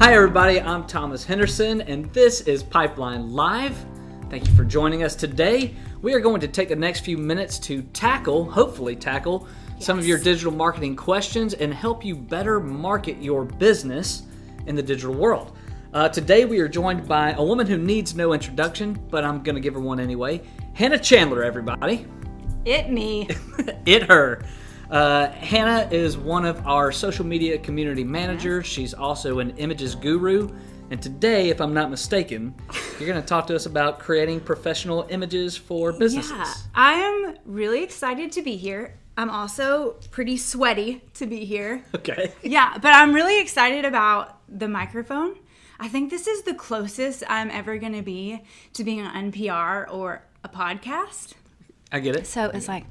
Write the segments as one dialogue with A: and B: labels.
A: Hi everybody, I'm Thomas Henderson and this is Pipeline Live. Thank you for joining us today. We are going to take the next few minutes to hopefully tackle some of your digital marketing questions and help you better market your business in the digital world. Today we are joined by a woman who needs no introduction, but I'm going to give her one anyway. Hannah Chandler, everybody.
B: It me.
A: It her. Hannah is one of our social media community managers. She's also an images guru. And today, if I'm not mistaken, you're going to talk to us about creating professional images for businesses.
B: Yeah, I am really excited to be here. I'm also pretty sweaty to be here.
A: Okay.
B: Yeah, but I'm really excited about the microphone. I think this is the closest I'm ever going to be to being on NPR or a podcast.
A: I get it.
B: So it's like,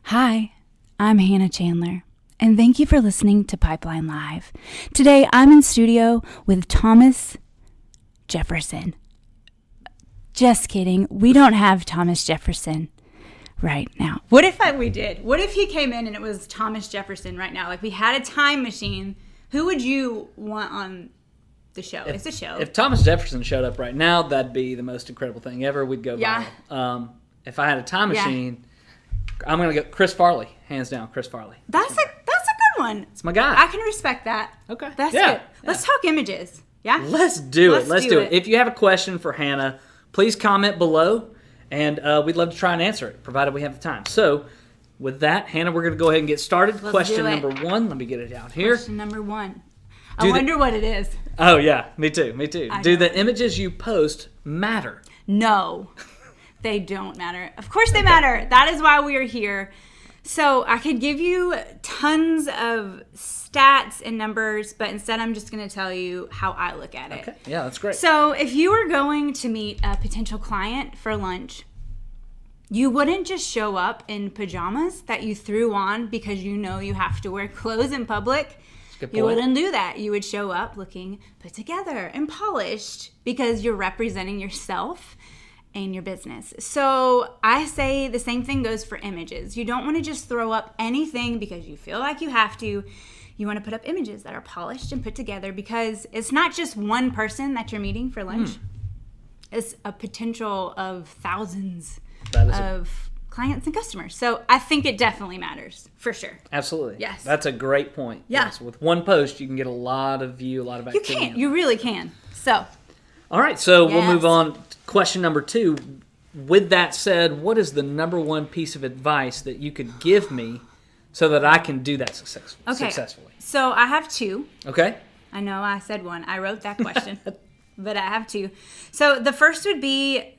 B: hi, I'm Hannah Chandler, and thank you for listening to Pipeline Live. Today, I'm in studio with Thomas Jefferson. Just kidding. We don't have Thomas Jefferson right now. What if we did? What if he came in and it was Thomas Jefferson right now? Like we had a time machine. Who would you want on the show? It's a show.
A: If Thomas Jefferson showed up right now, that'd be the most incredible thing ever. We'd go viral. If I had a time machine, I'm going to go Chris Farley. Hands down, Chris Farley.
B: That's a good one.
A: It's my guy.
B: I can respect that.
A: Okay.
B: That's good. Let's talk images. Yeah?
A: Let's do it. Let's do it. If you have a question for Hannah, please comment below, and we'd love to try and answer it, provided we have the time. So, with that, Hannah, we're going to go ahead and get started. Question number one. Let me get it out here.
B: Question number one. I wonder what it is.
A: Oh, yeah. Me too. Do the images you post matter?
B: No. They don't matter. Of course they matter. That is why we are here. So I could give you tons of stats and numbers, but instead I'm just going to tell you how I look at it.
A: Okay. Yeah, that's great.
B: So if you were going to meet a potential client for lunch, you wouldn't just show up in pajamas that you threw on because you know you have to wear clothes in public.
A: Good point.
B: You wouldn't do that. You would show up looking put together and polished because you're representing yourself and your business. So I say the same thing goes for images. You don't want to just throw up anything because you feel like you have to. You want to put up images that are polished and put together because it's not just one person that you're meeting for lunch. It's a potential of thousands of clients and customers. So I think it definitely matters, for sure.
A: Absolutely.
B: Yes.
A: That's a great point.
B: Yeah.
A: Yes. With one post, you can get a lot of view, a lot of activity.
B: You can. You really can. So.
A: All right. So we'll move on. Question number two. With that said, what is the number one piece of advice that you could give me so that I can do that successfully?
B: So I have two.
A: Okay.
B: I know I said one. I wrote that question. But I have two. So the first would be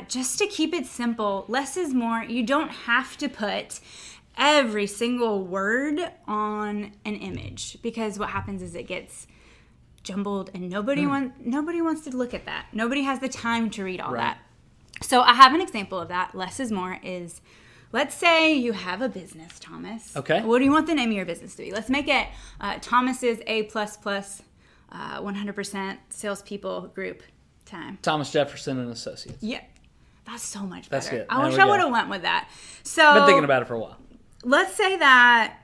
B: just to keep it simple. Less is more. You don't have to put every single word on an image because what happens is it gets jumbled and nobody wants to look at that. Nobody has the time to read all that. So I have an example of that. Less is more is, let's say you have a business, Thomas.
A: Okay.
B: What do you want the name of your business to be? Let's make it Thomas's A++. 100% salespeople group time.
A: Thomas Jefferson and Associates.
B: Yeah, that's so much better.
A: That's good.
B: I wish I would have went with that. So
A: I've been thinking about it for a while.
B: Let's say that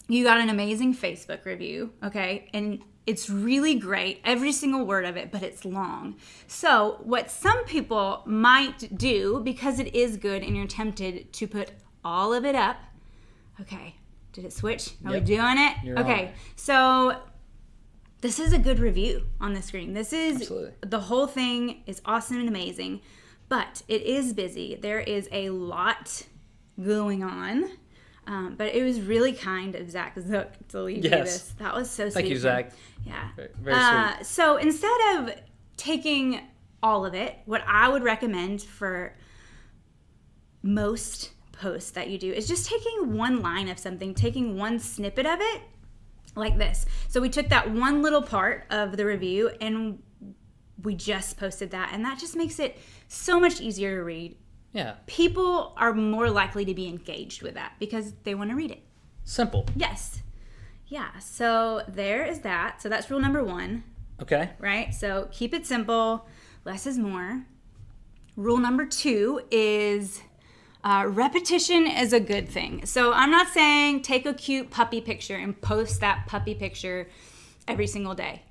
B: you got an amazing Facebook review, okay, and it's really great, every single word of it, but it's long. So what some people might do, because it is good and you're tempted to put all of it up, okay, did it switch? Are we doing it?
A: You're
B: okay,
A: on.
B: So this is a good review on the screen. This is,
A: Absolutely.
B: The whole thing is awesome and amazing, but it is busy. There is a lot going on, but it was really kind of Zach Zook to leave you this. That was so sweet.
A: Thank you, Zach.
B: Yeah.
A: Very sweet.
B: So instead of taking all of it, what I would recommend for most posts that you do is just taking one line of something, taking one snippet of it, like this. So we took that one little part of the review and we just posted that, and that just makes it so much easier to read.
A: Yeah.
B: People are more likely to be engaged with that because they want to read it.
A: Simple.
B: Yes. Yeah, so there is that. So that's rule number one.
A: Okay.
B: Right? So keep it simple. Less is more. Rule number two is repetition is a good thing. So I'm not saying take a cute puppy picture and post that puppy picture every single day.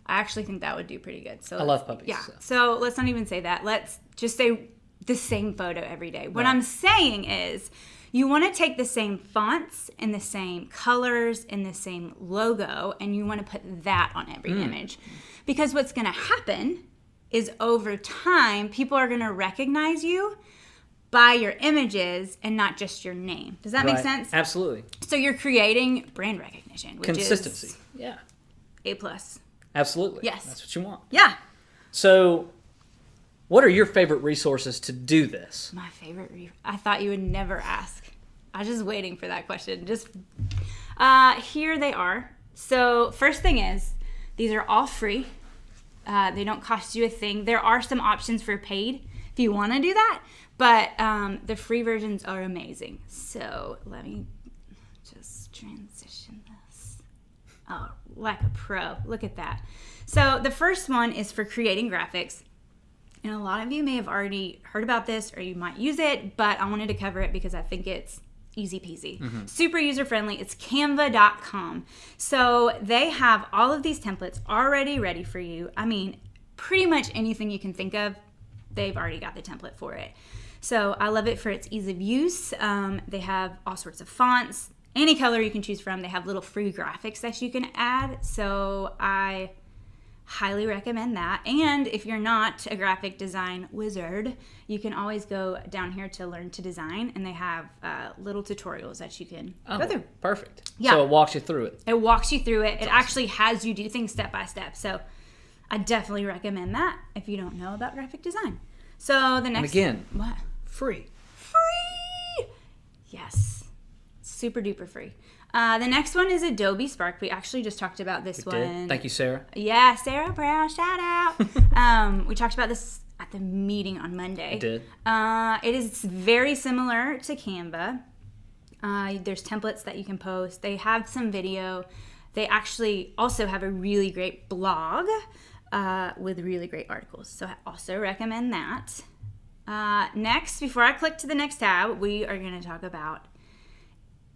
B: I actually think that would do pretty good. So
A: I love puppies.
B: Yeah. So let's not even say that. Let's just say the same photo every day. What I'm saying is you want to take the same fonts and the same colors and the same logo, and you want to put that on every image. Because what's going to happen is over time, people are going to recognize you by your images and not just your name. Does that make sense?
A: Absolutely.
B: So you're creating brand recognition, which
A: Consistency.
B: is
A: Yeah.
B: A+.
A: Absolutely.
B: Yes.
A: That's what you want.
B: Yeah.
A: So, what are your favorite resources to do this?
B: My favorite I thought you would never ask. I was just waiting for that question. Just here they are. So first thing is, these are all free. They don't cost you a thing. There are some options for paid if you want to do that, but the free versions are amazing. So let me just transition this. Oh, like a pro. Look at that. So the first one is for creating graphics. And a lot of you may have already heard about this or you might use it, but I wanted to cover it because I think it's easy peasy. Super user friendly. It's canva.com. So they have all of these templates already ready for you. I mean, pretty much anything you can think of, they've already got the template for it. So I love it for its ease of use. They have all sorts of fonts, any color you can choose from. They have little free graphics that you can add. So I highly recommend that. And if you're not a graphic design wizard, you can always go down here to Learn to Design, and they have little tutorials that you can go through.
A: Perfect.
B: Yeah.
A: So it walks you through it.
B: It walks you through it. It actually has you do things step by step. So I definitely recommend that if you don't know about graphic design. So the next...
A: And again,
B: What?
A: free.
B: Free! Yes. Super duper free. The next one is Adobe Spark. We actually just talked about this one.
A: Did. Thank you, Sarah.
B: Yeah, Sarah Brown, shout out. We talked about this at the meeting on Monday.
A: We did.
B: It is very similar to Canva. There's templates that you can post. They have some video. They actually also have a really great blog with really great articles. So I also recommend that. Next, before I click to the next tab, we are going to talk about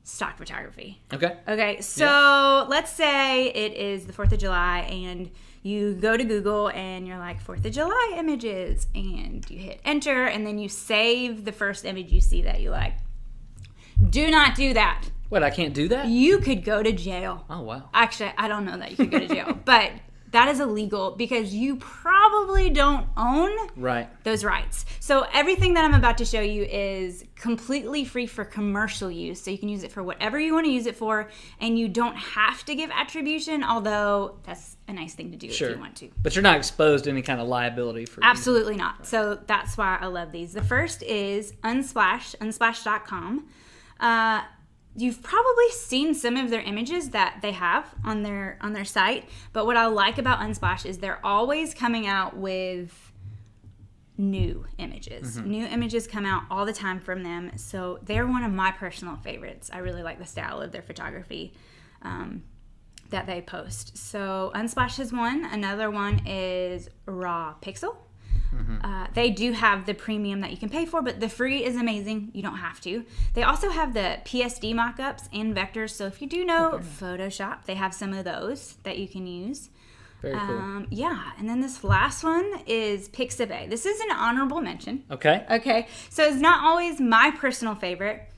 B: stock photography. Okay, so let's say it is the 4th of July and you go to Google and you're like 4th of July images and you hit enter and then you save the first image you see that you like. Do not do that.
A: Wait, I can't do that?
B: You could go to jail.
A: Oh, wow.
B: Actually, I don't know that you could go to jail, but that is illegal because you probably don't own those rights. So everything that I'm about to show you is completely free for commercial use. So you can use it for whatever you want to use it for, and you don't have to give attribution, although that's a nice thing to do if you want to.
A: But you're not exposed to any kind of liability for
B: Absolutely not. So that's why I love these. The first is Unsplash, unsplash.com. You've probably seen some of their images that they have on their site, but what I like about Unsplash is they're always coming out with new images. New images come out all the time from them, so they're one of my personal favorites. I really like the style of their photography that they post. So Unsplash is one. Another one is Raw Pixel. They do have the premium that you can pay for, but the free is amazing. You don't have to. They also have the PSD mockups and vectors. So if you do know Photoshop, they have some of those that you can use.
A: Very cool.
B: Yeah, and then this last one is Pixabay. This is an honorable mention.
A: Okay.
B: So it's not always my personal favorite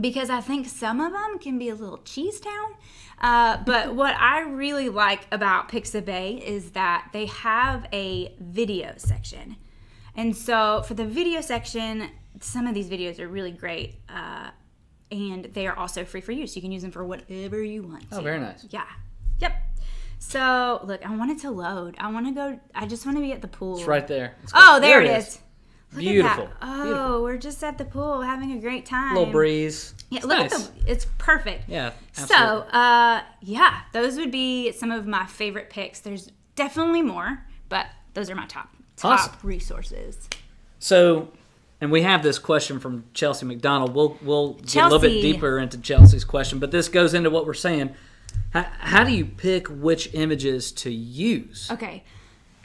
B: because I think some of them can be a little cheese town. But what I really like about Pixabay is that they have a video section. And so for the video section, some of these videos are really great. And they are also free for use. You can use them for whatever you want to.
A: Oh, very nice.
B: Yeah. Yep. So, look, I want it to load. I just want to be at the pool.
A: It's right there.
B: Oh, there it is. Look
A: Beautiful.
B: At that. Oh,
A: Beautiful.
B: We're just at the pool having a great time.
A: A little breeze.
B: Yeah,
A: It's
B: look
A: nice.
B: at it's perfect.
A: Yeah, absolutely.
B: So, yeah, those would be some of my favorite picks. There's definitely more, but those are my top
A: Awesome.
B: resources.
A: So, and we have this question from Chelsea McDonald. We'll get a little bit
B: Chelsea.
A: deeper into Chelsea's question, but this goes into what we're saying. How do you pick which images to use?
B: Okay.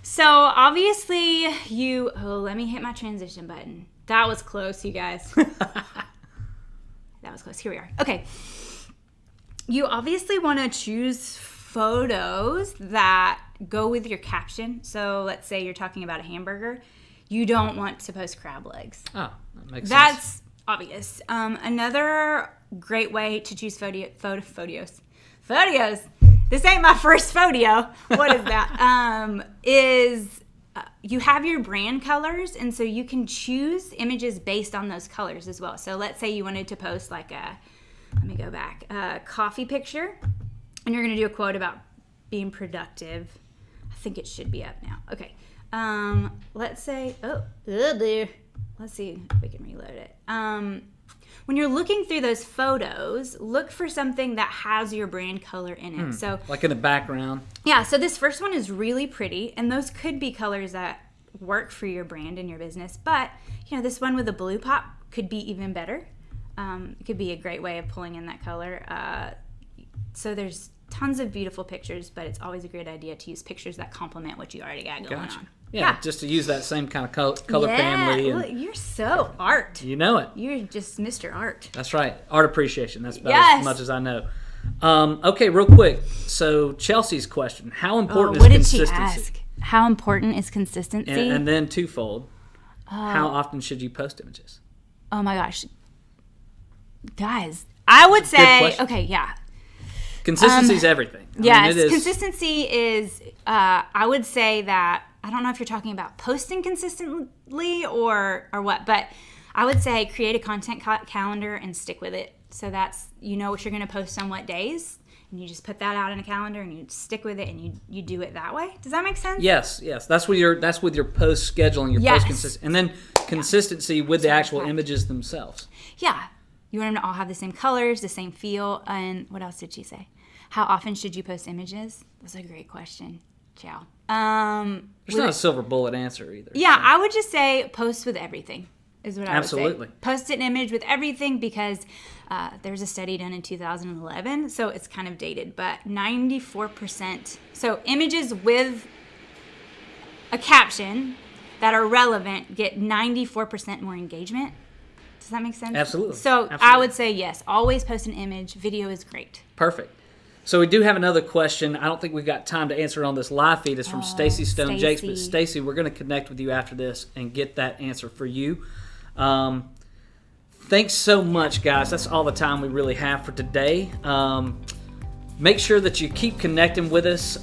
B: So, obviously, let me hit my transition button. That was close, you guys. That was close. Here we are. Okay. You obviously want to choose photos that go with your caption. So let's say you're talking about a hamburger. You don't want to post crab legs.
A: Oh, that makes sense.
B: That's obvious. Another great way to choose photos. This ain't my first photo. What is that? You have your brand colors, and so you can choose images based on those colors as well. So let's say you wanted to post like a coffee picture, and you're going to do a quote about being productive. I think it should be up now. Okay. Let's say, let's see if we can reload it. When you're looking through those photos, look for something that has your brand color in it. So,
A: like in the background.
B: yeah, so this first one is really pretty, and those could be colors that work for your brand and your business. But, this one with the blue pop could be even better. It could be a great way of pulling in that color. So there's tons of beautiful pictures, but it's always a great idea to use pictures that complement what you already got going on.
A: Yeah, just to use that same kind of color family.
B: Look, you're so art.
A: You know it.
B: You're just Mr. Art.
A: That's right. Art appreciation. That's about
B: Yes.
A: as much as I know. Okay, real quick. So Chelsea's question: how important
B: What
A: is
B: did she
A: consistency?
B: ask? How important is consistency?
A: And then twofold: how often should you post images?
B: Oh my gosh, guys, I would say
A: question.
B: okay, yeah.
A: Consistency is everything. I
B: Yes,
A: mean, it is.
B: consistency is. I would say that I don't know if you're talking about posting consistently or what, but I would say create a content calendar and stick with it. So that's what you're going to post on what days, and you just put that out in a calendar and you stick with it and you do it that way. Does that make sense?
A: Yes. That's with your post scheduling, your
B: Yes.
A: post consistency, and then consistency with the actual images themselves.
B: Yeah. You want them to all have the same colors, the same feel, and what else did she say? How often should you post images? That's a great question. Ciao.
A: There's not a silver bullet answer either.
B: Yeah, I would just say post with everything is what I would
A: Absolutely.
B: say. Post an image with everything because there's a study done in 2011, so it's kind of dated, but 94%. So images with a caption that are relevant get 94% more engagement. Does that make sense?
A: Absolutely.
B: So
A: Absolutely.
B: I would say yes, always post an image. Video is great.
A: Perfect. So we do have another question. I don't think we've got time to answer it on this live feed. It's from Stacy Stone Jakes. But Stacy, we're going to connect with you after this and get that answer for you. Thanks so much, guys. That's all the time we really have for today. Make sure that you keep connecting with us.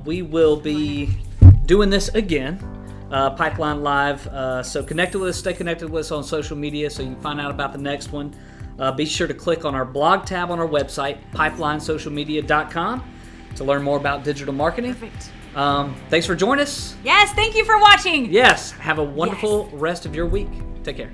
A: We will be doing this again, Pipeline Live. So connect with us, stay connected with us on social media so you can find out about the next one. Be sure to click on our blog tab on our website, pipelinesocialmedia.com, to learn more about digital marketing.
B: Perfect.
A: Thanks for joining us.
B: Yes, thank you for watching.
A: Yes, have a wonderful rest of your week. Take care.